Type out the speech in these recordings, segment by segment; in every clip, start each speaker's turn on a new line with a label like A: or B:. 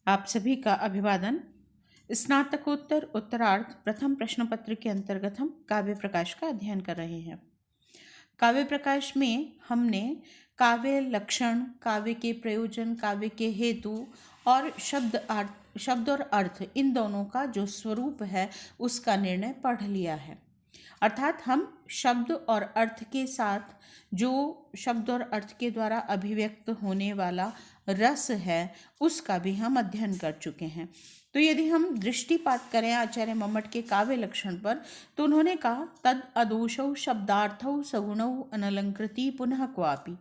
A: आप सभी का अभिवादन। स्नातकोत्तर उत्तरार्ध प्रथम प्रश्न पत्र के अंतर्गत हम काव्य प्रकाश का अध्ययन कर रहे हैं। काव्य प्रकाश में हमने काव्य लक्षण, काव्य के प्रयोजन, काव्य के हेतु और शब्द और अर्थ, इन दोनों का जो स्वरूप है उसका निर्णय पढ़ लिया है। अर्थात हम शब्द और अर्थ के साथ जो शब्द और अर्थ के द्वारा अभिव्यक्त होने वाला रस है उसका भी हम अध्ययन कर चुके हैं। तो यदि हम दृष्टिपात करें आचार्य मम्मट के काव्य लक्षण पर, तो उन्होंने कहा तद अदोषौ शब्दार्थौ सगुणौ अनलंकृति पुनः क्वापि।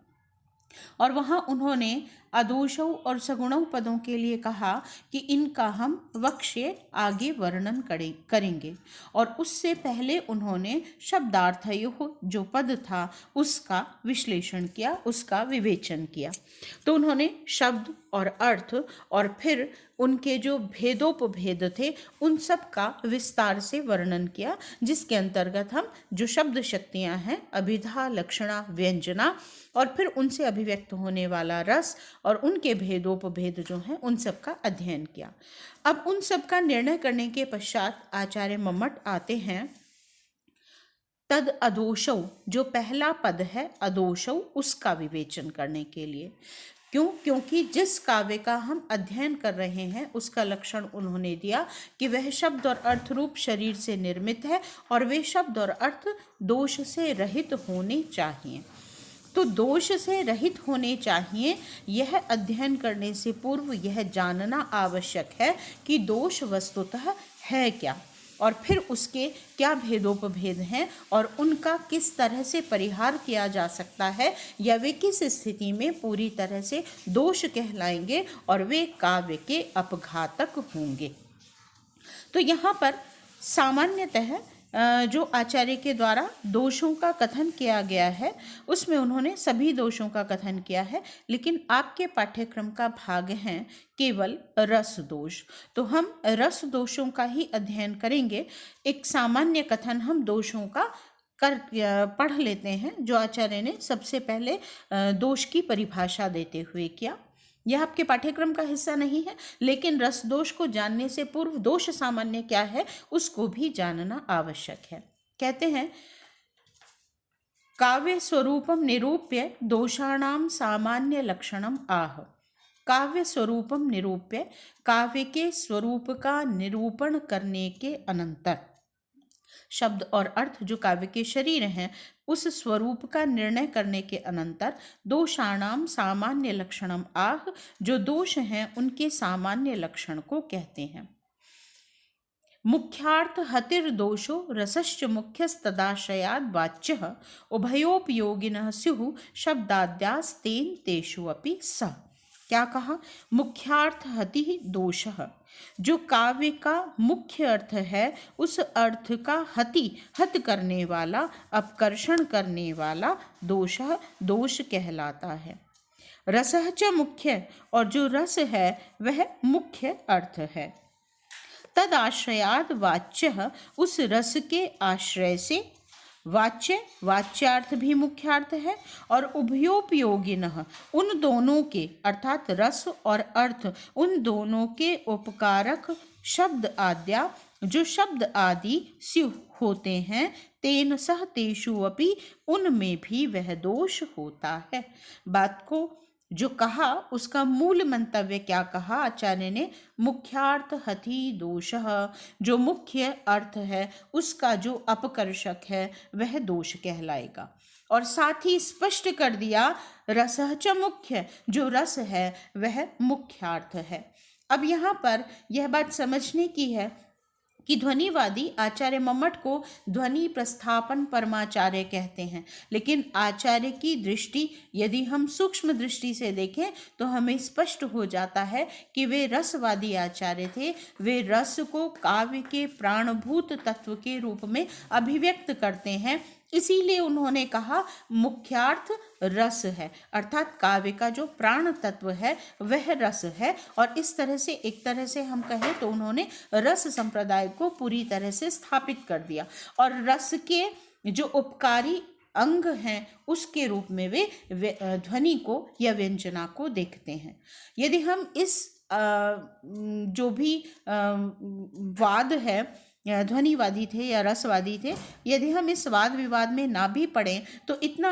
A: और वहाँ उन्होंने अदोषौ और सगुणौ पदों के लिए कहा कि इनका हम वक्ष्य आगे वर्णन करेंगे। और उससे पहले उन्होंने शब्दार्थयोः जो पद था उसका विश्लेषण किया, उसका विवेचन किया। तो उन्होंने शब्द और अर्थ और फिर उनके जो भेदोपभेद थे उन सब का विस्तार से वर्णन किया, जिसके अंतर्गत हम जो शब्द शक्तियाँ हैं अभिधा, लक्षणा, व्यंजना और फिर उनसे अभिव्यक्त होने वाला रस और उनके भेदोपभेद जो हैं उन सब का अध्ययन किया। अब उन सब का निर्णय करने के पश्चात आचार्य मम्मट आते हैं तद अदोषौ, जो पहला पद है अदोषौ, उसका विवेचन करने के लिए। क्योंकि जिस काव्य का हम अध्ययन कर रहे हैं उसका लक्षण उन्होंने दिया कि वह शब्द और अर्थ रूप शरीर से निर्मित है और वे शब्द और अर्थ दोष से रहित होने चाहिए। तो दोष से रहित होने चाहिए, यह अध्ययन करने से पूर्व यह जानना आवश्यक है कि दोष वस्तुतः है क्या और फिर उसके क्या भेदोपभेद हैं और उनका किस तरह से परिहार किया जा सकता है या वे किस स्थिति में पूरी तरह से दोष कहलाएंगे और वे काव्य के अपघातक होंगे। तो यहाँ पर सामान्यतः जो आचार्य के द्वारा दोषों का कथन किया गया है उसमें उन्होंने सभी दोषों का कथन किया है, लेकिन आपके पाठ्यक्रम का भाग है केवल रस दोष, तो हम रस दोषों का ही अध्ययन करेंगे। एक सामान्य कथन हम दोषों का पढ़ लेते हैं जो आचार्य ने सबसे पहले दोष की परिभाषा देते हुए किया। यह आपके पाठ्यक्रम का हिस्सा नहीं है, लेकिन रस दोष को जानने से पूर्व दोष सामान्य क्या है उसको भी जानना आवश्यक है। कहते हैं काव्य स्वरूपम निरूप्य दोषाणाम सामान्य लक्षणम आह। काव्य स्वरूपम निरूप्य, काव्य के स्वरूप का निरूपण करने के अनंतर शब्द और अर्थ जो काव्य के शरीर हैं उस स्वरूप का निर्णय करने के अनंतर दोषाणाम सामान्य लक्षणम आह, जो दोष हैं उनके सामान्य लक्षण को कहते हैं। मुख्यार्थ हतिर दोषो रसश्च मुख्यस्तदाशयाद वाच्यः उभयोपयोगिनः स्युः शब्दाद्यास्तेन तेषु अपि सः। क्या कहा? मुख्यार्थ हति दोषः, जो काव्य का मुख्य अर्थ है उस अर्थ का हत करने वाला, अपकर्षण करने वाला दोष कहलाता है। रसः च मुख्य, और जो रस है वह मुख्य अर्थ है। तद आश्रयाद वाच्य, उस रस के आश्रय से वाच्यार्थ भी मुख्यार्थ है और उभयोपयोगिनः, उन दोनों के अर्थात रस और अर्थ उन दोनों के उपकारक शब्द आद्या, जो शब्द आदि स्यु होते हैं, तेन सह तेषु अपि, उनमें भी वह दोष होता है। बात को जो कहा उसका मूल मंतव्य क्या कहा आचार्य ने? मुख्यार्थ हति दोषः, जो मुख्य अर्थ है उसका जो अपकर्षक है वह दोष कहलाएगा। और साथ ही स्पष्ट कर दिया रसः च मुख्य, जो रस है वह मुख्यार्थ है। अब यहाँ पर यह बात समझने की है कि ध्वनिवादी आचार्य मम्मट को ध्वनि प्रस्थापन परमाचार्य कहते हैं, लेकिन आचार्य की दृष्टि यदि हम सूक्ष्म दृष्टि से देखें तो हमें स्पष्ट हो जाता है कि वे रसवादी आचार्य थे। वे रस को काव्य के प्राणभूत तत्व के रूप में अभिव्यक्त करते हैं, इसीलिए उन्होंने कहा मुख्यार्थ रस है, अर्थात काव्य का जो प्राण तत्व है वह रस है। और इस तरह से एक तरह से हम कहें तो उन्होंने रस संप्रदाय को पूरी तरह से स्थापित कर दिया और रस के जो उपकारी अंग हैं उसके रूप में वे ध्वनि को या व्यंजना को देखते हैं। यदि हम इस जो भी वाद है, ध्वनिवादी थे या रसवादी थे, यदि हम इस वाद विवाद में ना भी पढ़ें तो इतना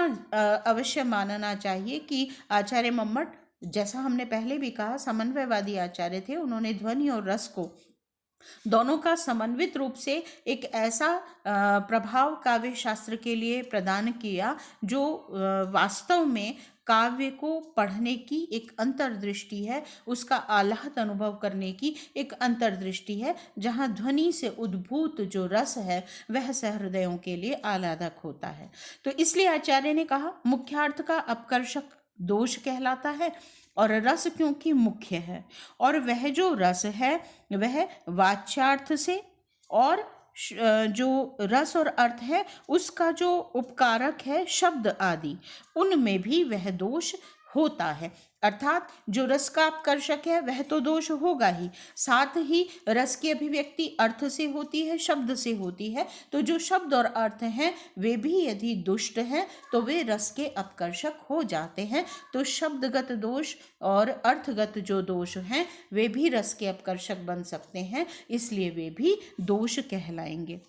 A: अवश्य मानना चाहिए कि आचार्य मम्मट, जैसा हमने पहले भी कहा, समन्वयवादी आचार्य थे। उन्होंने ध्वनि और रस को दोनों का समन्वित रूप से एक ऐसा प्रभाव काव्य शास्त्र के लिए प्रदान किया जो वास्तव में काव्य को पढ़ने की एक अंतर्दृष्टि है, उसका आह्लाद अनुभव करने की एक अंतर्दृष्टि है, जहाँ ध्वनि से उद्भूत जो रस है वह सहृदयों के लिए आह्लादक होता है। तो इसलिए आचार्य ने कहा मुख्यार्थ का अपकर्षक दोष कहलाता है, और रस क्योंकि मुख्य है, और वह जो रस है वह वाच्यार्थ से और जो रस और अर्थ है उसका जो उपकारक है शब्द आदि, उनमें भी वह दोष होता है। अर्थात जो रस का अपकर्षक है वह तो दोष होगा ही, साथ ही रस की अभिव्यक्ति अर्थ से होती है, शब्द से होती है। तो जो शब्द और अर्थ हैं वे भी यदि दुष्ट हैं तो वे रस के अपकर्षक हो जाते हैं। तो शब्दगत दोष और अर्थगत जो दोष हैं वे भी रस के अपकर्षक बन सकते हैं, इसलिए वे भी दोष कहलाएंगे।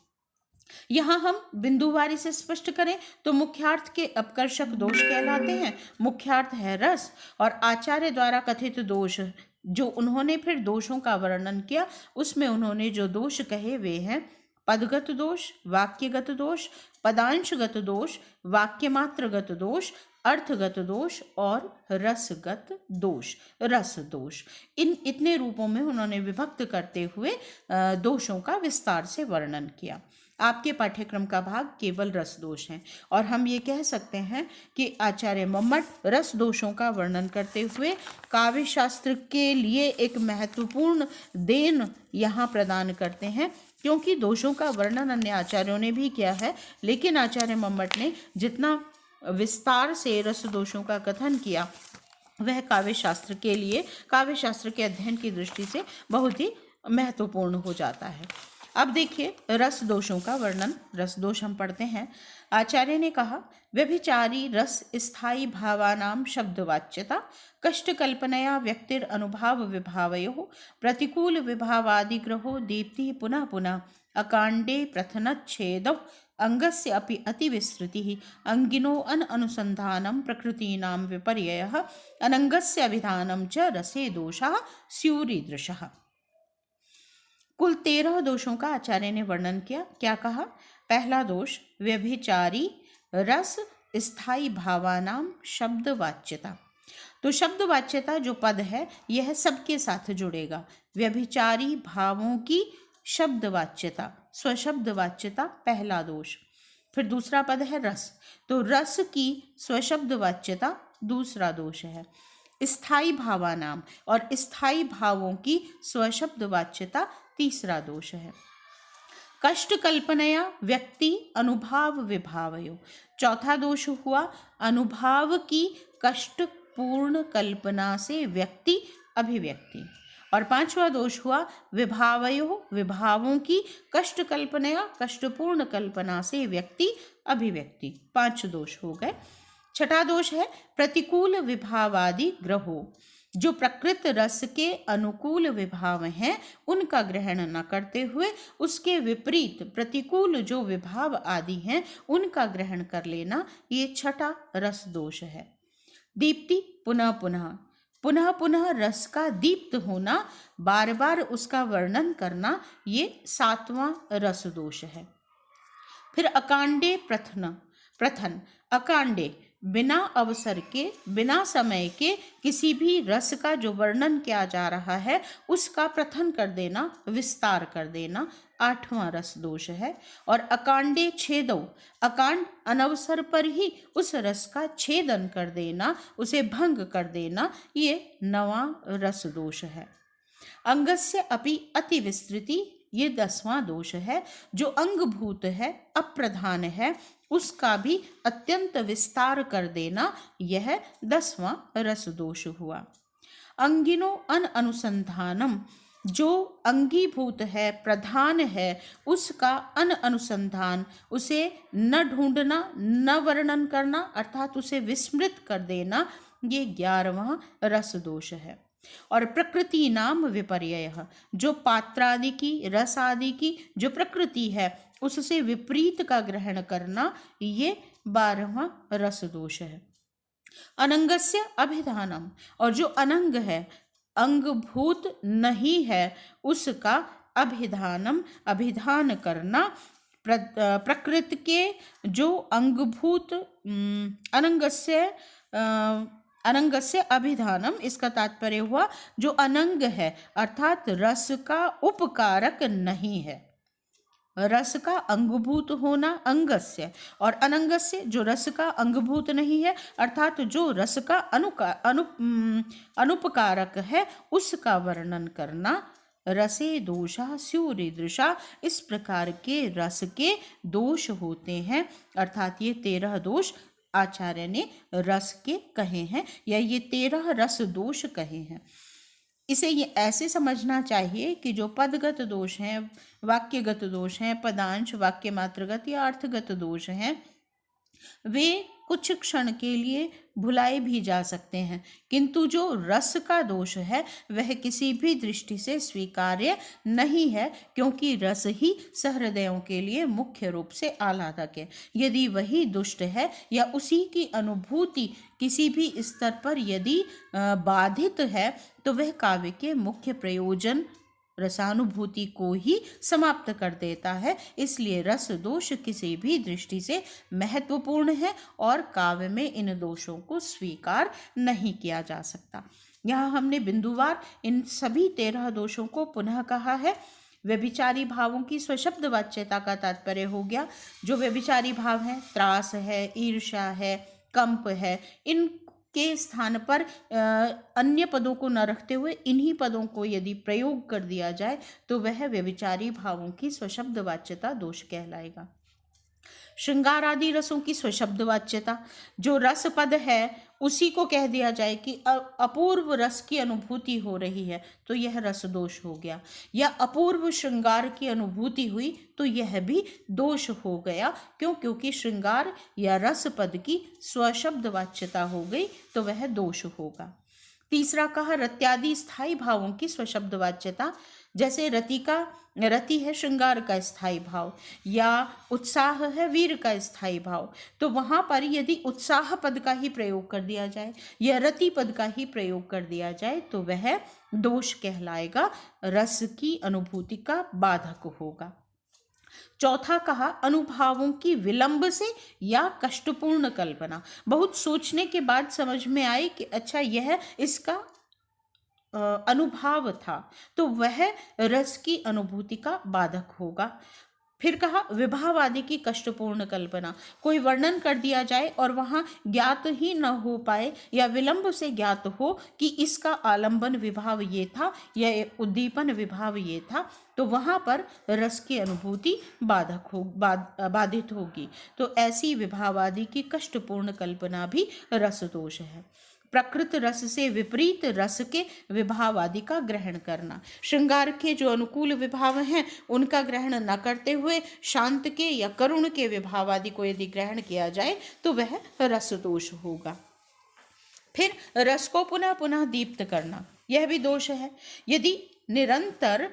A: यहाँ हम बिंदुवारी से स्पष्ट करें तो मुख्यार्थ के अपकर्षक दोष कहलाते हैं। मुख्यार्थ है रस, और आचार्य द्वारा कथित दोष जो उन्होंने फिर दोषों का वर्णन किया, उसमें उन्होंने जो दोष कहे वे हैं पदगत दोष, वाक्यगत दोष, पदांशगत दोष, वाक्यमात्रगत दोष, अर्थगत दोष और रसगत दोष, रस दोष। इन इतने रूपों में उन्होंने विभक्त करते हुए दोषों का विस्तार से वर्णन किया। आपके पाठ्यक्रम का भाग केवल रस दोष है, और हम ये कह सकते हैं कि आचार्य मम्मट रस दोषों का वर्णन करते हुए काव्य शास्त्र के लिए एक महत्वपूर्ण देन यहाँ प्रदान करते हैं, क्योंकि दोषों का वर्णन अन्य आचार्यों ने भी किया है, लेकिन आचार्य मम्मट ने जितना विस्तार से रस दोषों का कथन किया वह काव्य शास्त्र के लिए, काव्य शास्त्र के अध्ययन की दृष्टि से बहुत ही महत्वपूर्ण हो जाता है। अब देखिए रस दोषों का वर्णन। रस दोष हम पढ़ते हैं। आचार्य ने कहा व्यभिचारी रस स्थायी भावानाम शब्दवाच्यता कष्ट कल्पनया व्यक्तिर अनुभाव विभावयोः प्रतिकूल विभावादिग्रहो दीप्ति पुनः पुनः अकांडे प्रथनच्छेदौ अंगस्य अपि अतिविस्तृतिः अंगिनो अनुसंधानं प्रकृतीनां विपर्ययः अनंगस्य अभिधानं च रसे दोषाः स्युरीदृशः। कुल 13 दोषों का आचार्य ने वर्णन किया। क्या कहा? पहला दोष व्यभिचारी रस स्थायी भावानाम शब्दवाच्यता। तो शब्दवाच्यता जो पद है यह सबके साथ जुड़ेगा। व्यभिचारी भावों की शब्दवाच्यता, स्वशब्दवाच्यता पहला दोष। फिर दूसरा पद है रस, तो रस की स्वशब्दवाच्यता दूसरा दोष है। स्थायी भावानाम और स्थायी भावों की स्वशब्दवाच्यता तीसरा दोष है। कष्ट कल्पनया व्यक्ति अनुभाव विभावयो, चौथा दोष हुआ अनुभाव की कष्टपूर्ण कल्पना से व्यक्ति अभिव्यक्ति, और पांचवा दोष हुआ विभावयो, विभावों की कष्ट कल्पनया कष्टपूर्ण कल्पना से व्यक्ति अभिव्यक्ति। 5 दोष हो गए। छठा दोष है प्रतिकूल विभावादि ग्रहो, जो प्रकृत रस के अनुकूल विभाव हैं उनका ग्रहण न करते हुए उसके विपरीत प्रतिकूल जो विभाव आदि हैं उनका ग्रहण कर लेना, ये छठा रस दोष है। दीप्ति पुनः पुनः, पुनः पुनः रस का दीप्त होना, बार बार उसका वर्णन करना, ये 7वां रस दोष है। फिर अकांडे प्रथन, अकांडे बिना अवसर के, बिना समय के किसी भी रस का जो वर्णन किया जा रहा है उसका प्रथन कर देना, विस्तार कर देना, 8वां रस दोष है। और अकांडे छेदौ, अकांड अनवसर पर ही उस रस का छेदन कर देना, उसे भंग कर देना, ये 9वां रस दोष है। अंगस्य अपि अति विस्तृति, ये 10वां दोष है। जो अंगभूत है, अप्रधान है, उसका भी अत्यंत विस्तार कर देना, यह 10वां रस दोष हुआ। अंगिनो अनुसंधानम, जो अंगीभूत है, प्रधान है, उसका अनुसंधान, उसे न ढूंढना, न वर्णन करना, अर्थात उसे विस्मृत कर देना, ये 11वां रस दोष है। और प्रकृति नाम विपर्यय, जो पात्र आदि की, रस आदि की जो प्रकृति है उससे विपरीत का ग्रहण करना, ये 12वां रस दोष है। अनंगस्य अभिधानम, और जो अनंग है, अंगभूत नहीं है, उसका अभिधानम अभिधान करना, प्रकृति के जो अंगभूत अनंगस्य अनंगस्य अभिधानम, इसका तात्पर्य हुआ जो अनंग है अर्थात रस का उपकारक नहीं है। रस का अंगभूत होना अंगस्य, और अनंगस्य जो रस का अंगभूत नहीं है अर्थात जो रस का अनुपकारक है, उसका वर्णन करना। रसे दोषा स्युरीदृशा, इस प्रकार के रस के दोष होते हैं, अर्थात ये 13 दोष आचार्य ने रस के कहे हैं, या ये 13 रस दोष कहे हैं। इसे ये ऐसे समझना चाहिए कि जो पदगत दोष हैं, वाक्यगत दोष हैं, पदांश वाक्य मात्रगत या अर्थगत दोष हैं, वे कुछ क्षण के लिए भुलाए भी जा सकते हैं, किंतु जो रस का दोष है वह किसी भी दृष्टि से स्वीकार्य नहीं है, क्योंकि रस ही सहृदयों के लिए मुख्य रूप से आह्लादक है। यदि वही दुष्ट है या उसी की अनुभूति किसी भी स्तर पर यदि बाधित है, तो वह काव्य के मुख्य प्रयोजन रसानुभूति को ही समाप्त कर देता है। इसलिए रस दोष किसी भी दृष्टि से महत्वपूर्ण है और काव्य में इन दोषों को स्वीकार नहीं किया जा सकता। यहाँ हमने बिंदुवार इन सभी 13 दोषों को पुनः कहा है। व्यभिचारी भावों की स्वशब्द वाच्यता का तात्पर्य हो गया, जो व्यभिचारी भाव हैं, त्रास है, ईर्ष्या है, कंप है, इन के स्थान पर अन्य पदों को न रखते हुए इन्हीं पदों को यदि प्रयोग कर दिया जाए तो वह व्यभिचारी भावों की स्वशब्द वाच्यता दोष कहलाएगा। श्रृंगार आदि रसों की स्वशब्द वाच्यता, जो रस पद है उसी को कह दिया जाए कि अपूर्व रस की अनुभूति हो रही है तो यह रस दोष हो गया, या अपूर्व श्रृंगार की अनुभूति हुई तो यह भी दोष हो गया। क्यों? क्योंकि श्रृंगार या रस पद की स्वशब्द वाच्यता हो गई तो वह दोष होगा। तीसरा कहा रत्यादि स्थायी भावों की स्वशब्द वाच्यता, जैसे रति है श्रृंगार का स्थायी भाव, या उत्साह है वीर का स्थायी भाव, तो वहाँ पर यदि उत्साह पद का ही प्रयोग कर दिया जाए या रति पद का ही प्रयोग कर दिया जाए तो वह दोष कहलाएगा, रस की अनुभूति का बाधक होगा। चौथा कहा अनुभावों की विलंब से या कष्टपूर्ण कल्पना, बहुत सोचने के बाद समझ में आए कि अच्छा यह इसका अनुभाव था तो वह रस की अनुभूति का बाधक होगा। फिर कहा विभाव आदि की कष्टपूर्ण कल्पना, कोई वर्णन कर दिया जाए और वहाँ ज्ञात ही न हो पाए या विलंब से ज्ञात हो कि इसका आलंबन विभाव ये था या उद्दीपन विभाव ये था, तो वहाँ पर रस की अनुभूति बाधित होगी। तो ऐसी विभाव आदि की कष्टपूर्ण कल्पना भी रस दोष है। प्रकृत रस से विपरीत रस के विभाव आदि का ग्रहण करना, श्रृंगार के जो अनुकूल विभाव हैं उनका ग्रहण न करते हुए शांत के या करुण के विभाव आदि को यदि ग्रहण किया जाए तो वह रस दोष होगा। फिर रस को पुनः पुनः दीप्त करना, यह भी दोष है। यदि निरंतर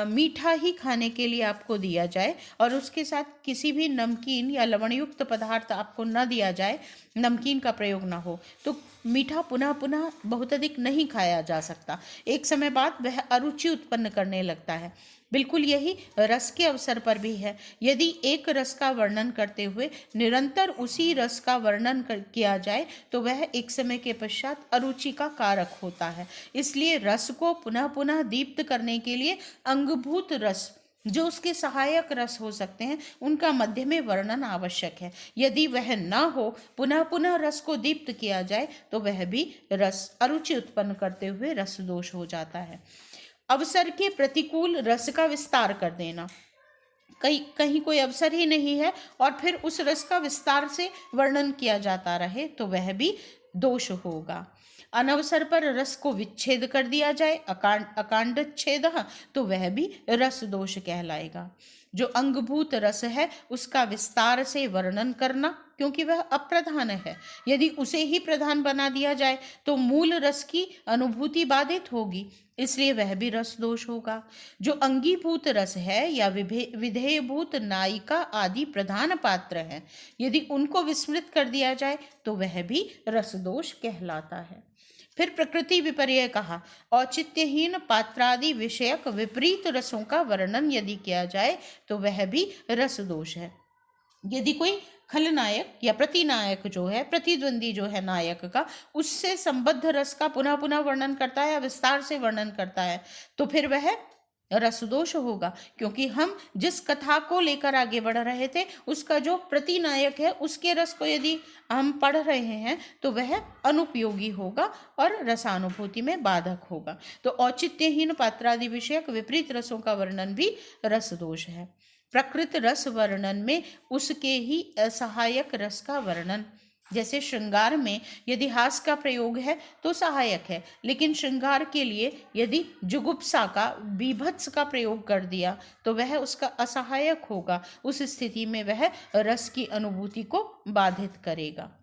A: मीठा ही खाने के लिए आपको दिया जाए और उसके साथ किसी भी नमकीन या लवणयुक्त पदार्थ आपको न दिया जाए, नमकीन का प्रयोग ना हो, तो मीठा पुनः पुनः बहुत अधिक नहीं खाया जा सकता। एक समय बाद वह अरुचि उत्पन्न करने लगता है। बिल्कुल यही रस के अवसर पर भी है। यदि एक रस का वर्णन करते हुए निरंतर उसी रस का वर्णन किया जाए तो वह एक समय के पश्चात अरुचि का कारक होता है। इसलिए रस को पुनः पुनः दीप्त करने के लिए अंगभूत रस, जो उसके सहायक रस हो सकते हैं, उनका मध्य में वर्णन आवश्यक है। यदि वह न हो, पुनः पुनः रस को दीप्त किया जाए तो वह भी रस अरुचि उत्पन्न करते हुए रस दोष हो जाता है। अवसर के प्रतिकूल रस का विस्तार कर देना, कहीं कोई अवसर ही नहीं है और फिर उस रस का विस्तार से वर्णन किया जाता रहे तो वह भी दोष होगा। अनवसर पर रस को विच्छेद कर दिया जाए, अकांड छेद, तो वह भी रस दोष कहलाएगा। जो अंगभूत रस है उसका विस्तार से वर्णन करना, क्योंकि वह अप्रधान है, यदि उसे ही प्रधान बना दिया जाए तो मूल रस की अनुभूति बाधित होगी, इसलिए वह भी रस दोष होगा। जो अंगीभूत रस है या विधेयभूत नायिका आदि प्रधान पात्र हैं, यदि उनको विस्मृत कर दिया जाए तो वह भी रस दोष कहलाता है। फिर प्रकृति विपर्यय कहा, औचित्यहीन पात्रादि विषयक विपरीत रसों का वर्णन यदि किया जाए तो वह भी रस दोष है। यदि कोई खलनायक या प्रतिनायक जो है, प्रतिद्वंदी जो है नायक का, उससे संबद्ध रस का पुनः पुनः वर्णन करता है, विस्तार से वर्णन करता है, तो फिर वह रसदोष होगा, क्योंकि हम जिस कथा को लेकर आगे बढ़ रहे थे उसका जो प्रतिनायक है उसके रस को यदि हम पढ़ रहे हैं तो वह अनुपयोगी होगा और रसानुभूति में बाधक होगा। तो औचित्यहीन पात्रादि विषयक विपरीत रसों का वर्णन भी रस दोष है। प्रकृत रस वर्णन में उसके ही असहायक रस का वर्णन, जैसे श्रृंगार में यदि हास का प्रयोग है तो सहायक है, लेकिन श्रृंगार के लिए यदि जुगुप्सा का, बीभत्स का प्रयोग कर दिया तो वह उसका असहायक होगा। उस स्थिति में वह रस की अनुभूति को बाधित करेगा।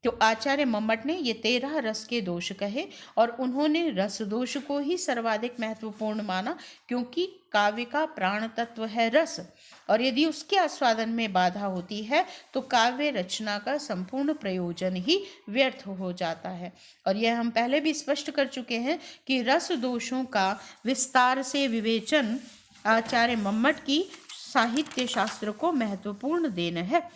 A: तो आचार्य मम्मट ने ये 13 रस के दोष कहे और उन्होंने रस दोष को ही सर्वाधिक महत्वपूर्ण माना, क्योंकि काव्य का प्राण तत्व है रस, और यदि उसके आस्वादन में बाधा होती है तो काव्य रचना का संपूर्ण प्रयोजन ही व्यर्थ हो जाता है। और यह हम पहले भी स्पष्ट कर चुके हैं कि रस दोषों का विस्तार से विवेचन आचार्य मम्मट की साहित्य शास्त्र को महत्वपूर्ण देन है,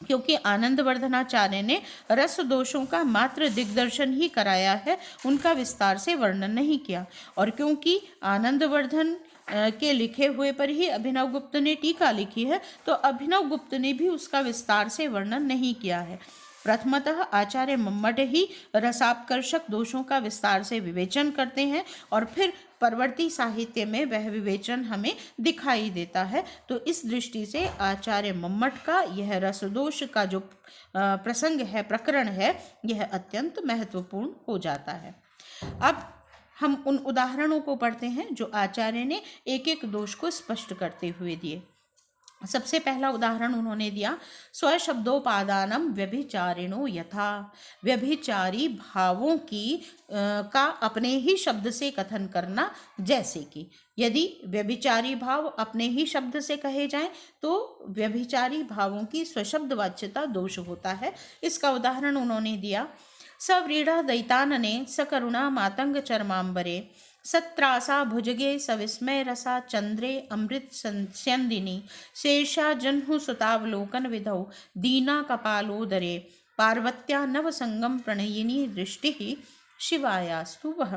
A: क्योंकि आनंदवर्धनाचार्य ने रस दोषों का मात्र दिग्दर्शन ही कराया है, उनका विस्तार से वर्णन नहीं किया। और क्योंकि आनंदवर्धन के लिखे हुए पर ही अभिनव गुप्त ने टीका लिखी है, तो अभिनव गुप्त ने भी उसका विस्तार से वर्णन नहीं किया है। प्रथमतः आचार्य मम्मट ही रसापकर्षक दोषों का विस्तार से विवेचन करते हैं और फिर परवर्ती साहित्य में वह विवेचन हमें दिखाई देता है। तो इस दृष्टि से आचार्य मम्मट का यह रसदोष का जो प्रसंग है, प्रकरण है, यह अत्यंत महत्वपूर्ण हो जाता है। अब हम उन उदाहरणों को पढ़ते हैं जो आचार्य ने एक एक दोष को स्पष्ट करते हुए दिए। सबसे पहला उदाहरण उन्होंने दिया, स्वशब्दोपादानम व्यभिचारिणो यथा, व्यभिचारी भावों की का अपने ही शब्द से कथन करना, जैसे कि यदि व्यभिचारी भाव अपने ही शब्द से कहे जाएं तो व्यभिचारी भावों की स्वशब्द वाच्यता दोष होता है। इसका उदाहरण उन्होंने दिया, सव्रीड़ा दैतानने सकरुणा मातंग चर्मांबरे, सत्रासा भुजगे सविस्मय रसा चंद्रे अमृत स्यंदिनी, शेषा जन्हु सुतावलोकन विधौ दीना कपालोदरे, पार्वत्या नव संगम प्रणयिनी दृष्टि शिवायास्तु वह।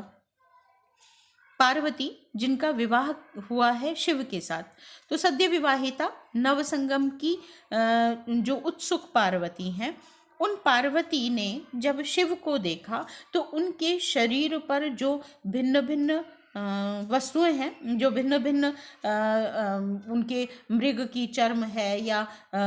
A: पार्वती जिनका विवाह हुआ है शिव के साथ, तो सद्य विवाहिता नवसंगम की जो उत्सुक पार्वती हैं, उन पार्वती ने जब शिव को देखा तो उनके शरीर पर जो भिन्न भिन्न वस्तुएं हैं, जो भिन्न भिन्न उनके मृग की चर्म है या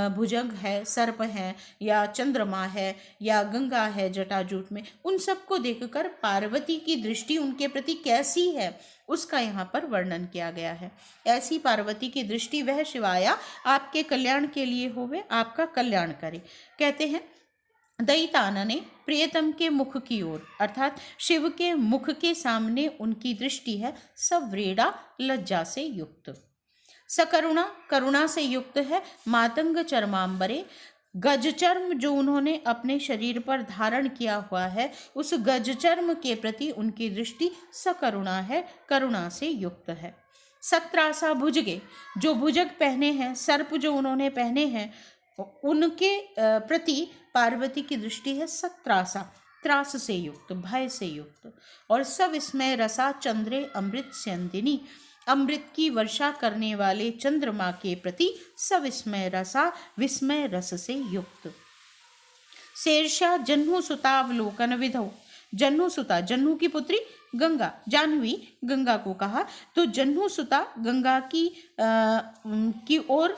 A: भुजंग है, सर्प है या चंद्रमा है या गंगा है जटाजूट में, उन सबको देखकर पार्वती की दृष्टि उनके प्रति कैसी है उसका यहाँ पर वर्णन किया गया है। ऐसी पार्वती की दृष्टि वह शिवाया आपके कल्याण के लिए होवे, आपका कल्याण करे। कहते हैं, दैतानने प्रियतम के मुख की ओर, अर्थात शिव के मुख के सामने उनकी दृष्टि है, सव्रीड़ा लज्जा से युक्त, सकरुणा करुणा से युक्त है, मातंग चर्मांबरे गज चर्म जो उन्होंने अपने शरीर पर धारण किया हुआ है, उस गज चर्म के प्रति उनकी दृष्टि सकरुणा है, करुणा से युक्त है। सत्रासा भुजगे जो भुजग पहने हैं, सर्प जो उन्होंने पहने हैं, उनके प्रति पार्वती की दृष्टि है सत्रासा, त्रास से युक्त, भय से युक्त। और सविस्मय रसा चंद्रे अमृत स्यंदिनी, अमृत की वर्षा करने वाले चंद्रमा के प्रति सविस्मय रसा, विस्मय रस से युक्त। शेरषा जन्हु सुतावलोकन विधौ, जह्नुसुता, जह्नु की पुत्री गंगा, जाह्नवी गंगा को कहा। तो जह्नुसुता गंगा की ओर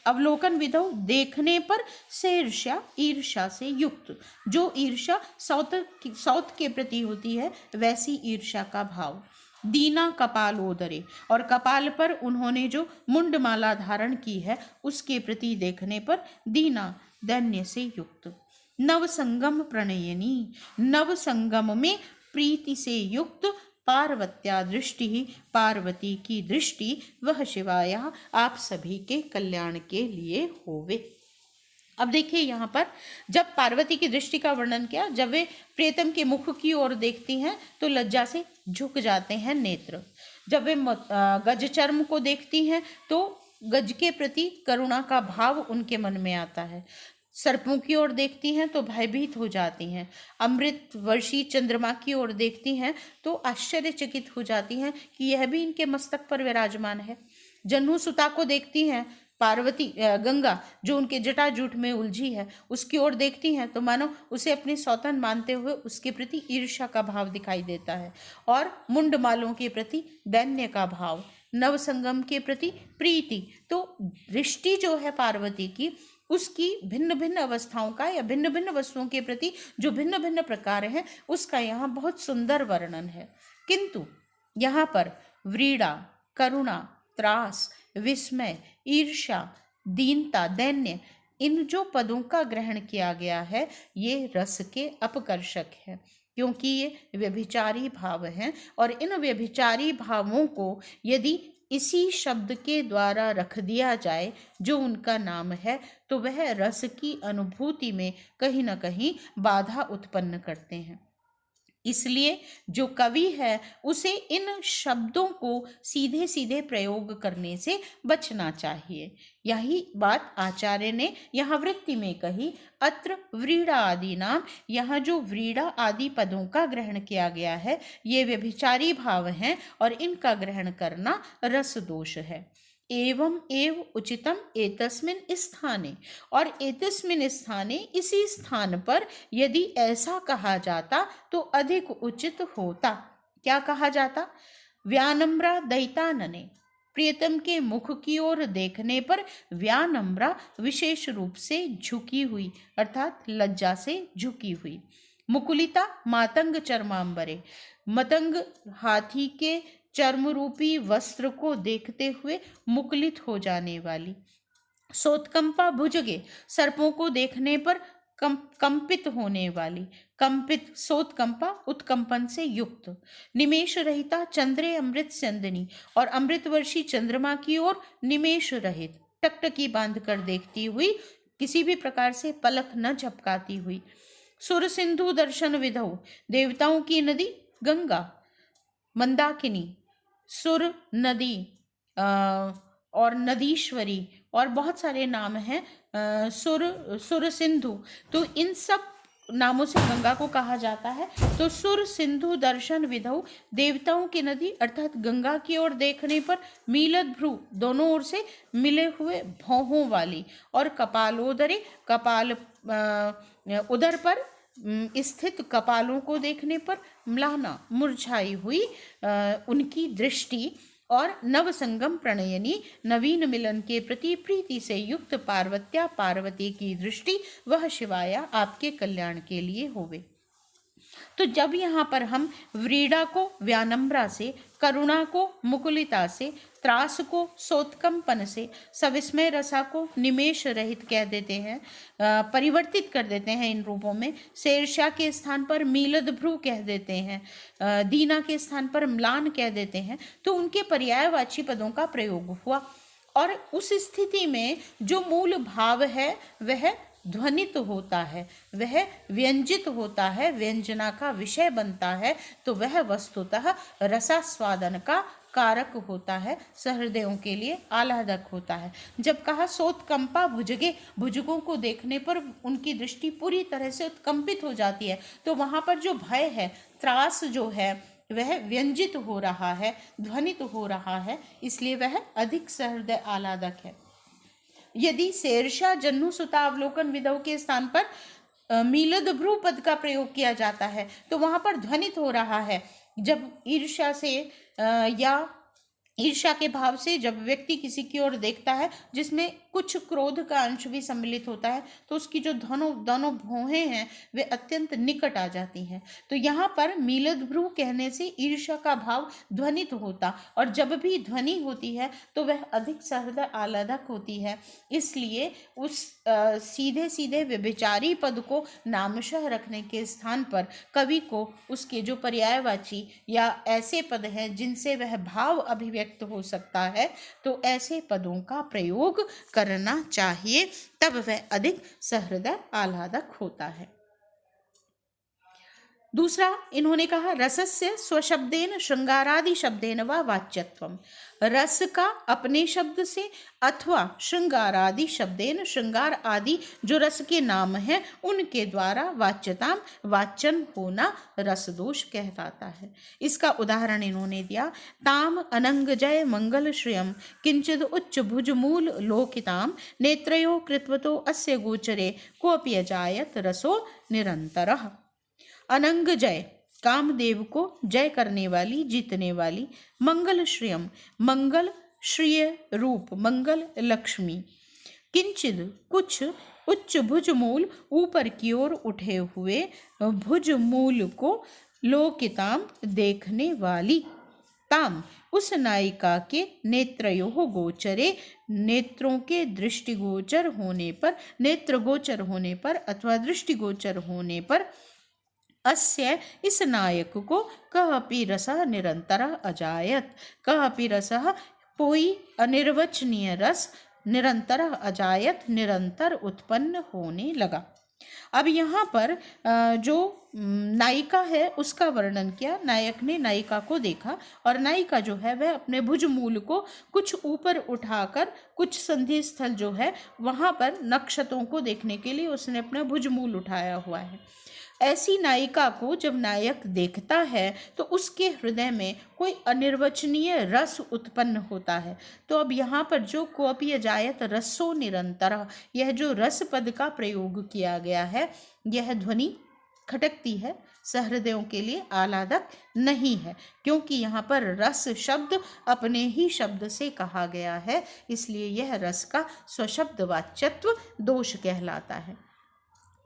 A: अवलोकन विधौ, देखने पर से ईर्ष्या, ईर्ष्या से युक्त। जो ईर्ष्या सौत के प्रति होती है वैसी ईर्ष्या का भाव। दीना कपालोदरे, और कपाल पर उन्होंने जो मुंडमाला धारण की है उसके प्रति देखने पर दीना, दैन्य से युक्त। नव संगम प्रणयनी, नव संगम में प्रीति से युक्त पार्वत्या दृष्टि, पार्वती की दृष्टि वह शिवाया आप सभी के कल्याण के लिए होवे। अब देखिए यहाँ पर जब पार्वती की दृष्टि का वर्णन किया, जब वे प्रियतम के मुख की ओर देखती हैं तो लज्जा से झुक जाते हैं नेत्र। जब वे गज चर्म को देखती हैं तो गज के प्रति करुणा का भाव उनके मन में आता है। सर्पों की ओर देखती हैं तो भयभीत हो जाती हैं। अमृत वर्षी चंद्रमा की ओर देखती हैं तो आश्चर्यचकित हो जाती हैं कि यह भी इनके मस्तक पर विराजमान है। जह्नुसुता को देखती हैं, पार्वती गंगा जो उनके जटाजूट में उलझी है उसकी ओर देखती हैं तो मानो उसे अपनी सौतन मानते हुए उसके प्रति ईर्ष्या का भाव दिखाई देता है, और मुंडमालों के प्रति दैन्य का भाव, नवसंगम के प्रति प्रीति। तो दृष्टि जो है पार्वती की, उसकी भिन्न भिन्न अवस्थाओं का या भिन्न भिन्न वस्तुओं के प्रति जो भिन्न भिन्न प्रकार हैं उसका यहाँ बहुत सुंदर वर्णन है। किंतु यहाँ पर व्रीड़ा, करुणा, त्रास, विस्मय, ईर्ष्या, दीनता, दैन्य, इन जो पदों का ग्रहण किया गया है ये रस के अपकर्षक है, क्योंकि ये व्यभिचारी भाव हैं, और इन व्यभिचारी भावों को यदि इसी शब्द के द्वारा रख दिया जाए जो उनका नाम है तो वह रस की अनुभूति में कहीं न कहीं बाधा उत्पन्न करते हैं। इसलिए जो कवि है उसे इन शब्दों को सीधे सीधे प्रयोग करने से बचना चाहिए। यही बात आचार्य ने यहाँ वृत्ति में कही। अत्र व्रीड़ा आदि नाम, यहाँ जो व्रीड़ा आदि पदों का ग्रहण किया गया है ये व्यभिचारी भाव हैं और इनका ग्रहण करना रस दोष है। एवं एव उचितम एतस्मिन् स्थाने, और एतस्मिन् स्थाने इसी स्थान पर यदि ऐसा कहा जाता तो अधिक उचित होता। क्या कहा जाता? व्यानम्रा दैतानने, प्रियतम के मुख की ओर देखने पर व्यानम्रा विशेष रूप से झुकी हुई अर्थात लज्जा से झुकी हुई। मुकुलिता मातंग चर्मांबरे, मतंग हाथी के चर्म रूपी वस्त्र को देखते हुए मुकुलित हो जाने वाली। सोत्कंपा भुजगे, सर्पों को देखने पर कंपित होने वाली। कंपित, सोत्कंपा उत्कंपन से युक्त। निमेष रहिता चंद्रे अमृत संदनी, और अमृतवर्षी चंद्रमा की ओर निमेष रहित टकटकी बांध कर देखती हुई, किसी भी प्रकार से पलक न झपकाती हुई। सुर सिंधु दर्शन विधौ, देवताओं की नदी गंगा, मंदाकिनी, सुर नदी और नदीश्वरी और बहुत सारे नाम हैं, सुर सिंधु, तो इन सब नामों से गंगा को कहा जाता है। तो सुर सिंधु दर्शन विधौ, देवताओं की नदी अर्थात गंगा की ओर देखने पर मीलद भ्रू, दोनों ओर से मिले हुए भौहों वाली, और कपालोदरे, कपाल उदर पर स्थित कपालों को देखने पर म्लाना, मुरझाई हुई उनकी दृष्टि, और नवसंगम प्रणयनी, नवीन मिलन के प्रति प्रीति से युक्त पार्वत्या, पार्वती की दृष्टि वह शिवाया आपके कल्याण के लिए होवे। तो जब यहाँ पर हम व्रीड़ा को व्यानम्रा से, करुणा को मुकुलिता से, त्रास को सोत्कंपन से, सविस्मय रसा को निमेष रहित कह देते हैं, परिवर्तित कर देते हैं इन रूपों में। शेरशा के स्थान पर मीलद भ्रू कह देते हैं, दीना के स्थान पर म्लान कह देते हैं, तो उनके पर्यायवाची पदों का प्रयोग हुआ। और उस स्थिति में जो मूल भाव है वह ध्वनित होता है, वह व्यंजित होता है, व्यंजना का विषय बनता है, तो वह वस्तुतः रसास्वादन का कारक होता है, सहृदयों के लिए आह्लादक होता है। जब कहा सोत्कंपा भुजगे, भुजगों को देखने पर उनकी दृष्टि पूरी तरह से उत्कंपित हो जाती है, तो वहाँ पर जो भय है, त्रास जो है वह व्यंजित हो रहा है, ध्वनित हो रहा है, इसलिए वह अधिक सहृदय आह्लादक है। यदि शेरशाह जह्नुसुता अवलोकन विधौ के स्थान पर मीलद भ्रू पद का प्रयोग किया जाता है तो वहां पर ध्वनित हो रहा है। जब ईर्ष्या से या ईर्ष्या के भाव से जब व्यक्ति किसी की ओर देखता है जिसमें कुछ क्रोध का अंश भी सम्मिलित होता है तो उसकी जो दोनों भौहें हैं वे अत्यंत निकट आ जाती हैं। तो यहाँ पर मीलद भ्रू कहने से ईर्ष्या का भाव ध्वनित होता, और जब भी ध्वनि होती है तो वह अधिक सहृदय आह्लादक होती है। इसलिए उस सीधे सीधे व्यभिचारी पद को नामशः रखने के स्थान पर कवि को उसके जो पर्यायवाची या ऐसे पद हैं जिनसे वह भाव अभिव्यक्त हो सकता है तो ऐसे पदों का प्रयोग करना चाहिए, तब वह अधिक सहृदय आह्लादक होता है। दूसरा इन्होंने कहा रसस्य स्वशब्देन श्रृंगारादि शब्देन व वाच्यत्वम। रस का अपने शब्द से अथवा श्रृंगारादि शब्देन, श्रृंगार आदि जो रस के नाम हैं उनके द्वारा वाच्यताम, वाचन होना रस दोष कहलाता है। इसका उदाहरण इन्होंने दिया, ताम अनंगजय मंगल श्रियम किंचिद उच्च भुज मूल लोकिताम नेत्रयो कृत्वतो अस्य गोचरे कोऽपि अजायत रसो निरंतरः। अनंग जय, कामदेव को जय करने वाली, जीतने वाली। मंगल श्रियम, मंगल श्रिय रूप, मंगल लक्ष्मी। किंचिद कुछ, उच्च भुज मूल ऊपर की ओर उठे हुए भुज मूल को, लोकिताम देखने वाली। ताम उस नायिका के नेत्रयोः गोचरे, नेत्रों के दृष्टिगोचर होने पर, नेत्रगोचर होने पर अथवा दृष्टिगोचर होने पर, अस्य इस नायक को कःपि रसः निरंतरः अजायत। कःपि रसः कोई अनिर्वचनीय रस, निरंतरः अजायत निरंतर उत्पन्न होने लगा। अब यहाँ पर जो नायिका है उसका वर्णन किया। नायक ने नायिका को देखा और नायिका जो है वह अपने भुज मूल को कुछ ऊपर उठाकर, कुछ संधि स्थल जो है वहाँ पर नक्षत्रों को देखने के लिए उसने अपना भुज मूल उठाया हुआ है। ऐसी नायिका को जब नायक देखता है तो उसके हृदय में कोई अनिर्वचनीय रस उत्पन्न होता है। तो अब यहाँ पर जो कोऽपि अजायत रसो निरंतर, यह जो रस पद का प्रयोग किया गया है यह ध्वनि खटकती है, सहृदयों के लिए आह्लादक नहीं है, क्योंकि यहाँ पर रस शब्द अपने ही शब्द से कहा गया है, इसलिए यह रस का स्वशब्द वाच्यत्व दोष कहलाता है।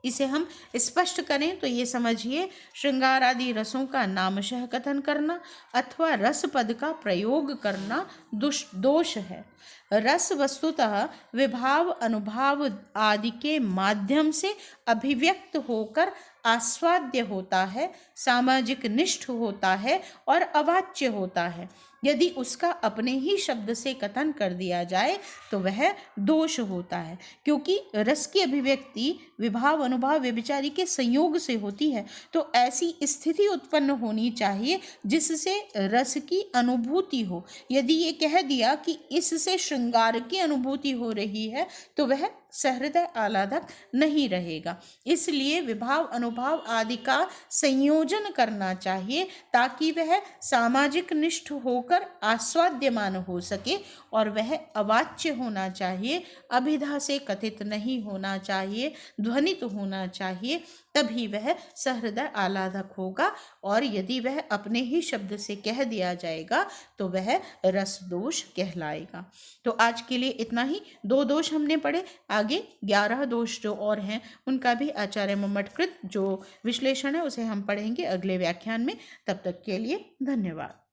A: इसे हम स्पष्ट करें तो ये समझिए, श्रृंगार आदि रसों का नामशः कथन करना अथवा रस पद का प्रयोग करना दोष है। रस वस्तुतः विभाव अनुभाव आदि के माध्यम से अभिव्यक्त होकर आस्वाद्य होता है, सामाजिक निष्ठ होता है और अवाच्य होता है। यदि उसका अपने ही शब्द से कथन कर दिया जाए तो वह दोष होता है, क्योंकि रस की अभिव्यक्ति विभाव अनुभाव व्यभिचारी के संयोग से होती है। तो ऐसी स्थिति उत्पन्न होनी चाहिए जिससे रस की अनुभूति हो। यदि ये कह दिया कि इससे श्रृंगार की अनुभूति हो रही है तो वह सहृदय आह्लादक नहीं रहेगा। इसलिए विभाव अनुभाव आदि का संयोजन करना चाहिए ताकि वह सामाजिक निष्ठ होकर आस्वाद्यमान हो सके, और वह अवाच्य होना चाहिए, अभिधा से कथित नहीं होना चाहिए, ध्वनित होना चाहिए, तभी वह सहृदय आह्लादक होगा। और यदि वह अपने ही शब्द से कह दिया जाएगा तो वह रस दोष कहलाएगा। तो आज के लिए इतना ही। 2 दोष हमने पढ़े, आगे 11 दोष जो और हैं उनका भी आचार्य मम्मटकृत जो विश्लेषण है उसे हम पढ़ेंगे अगले व्याख्यान में। तब तक के लिए धन्यवाद।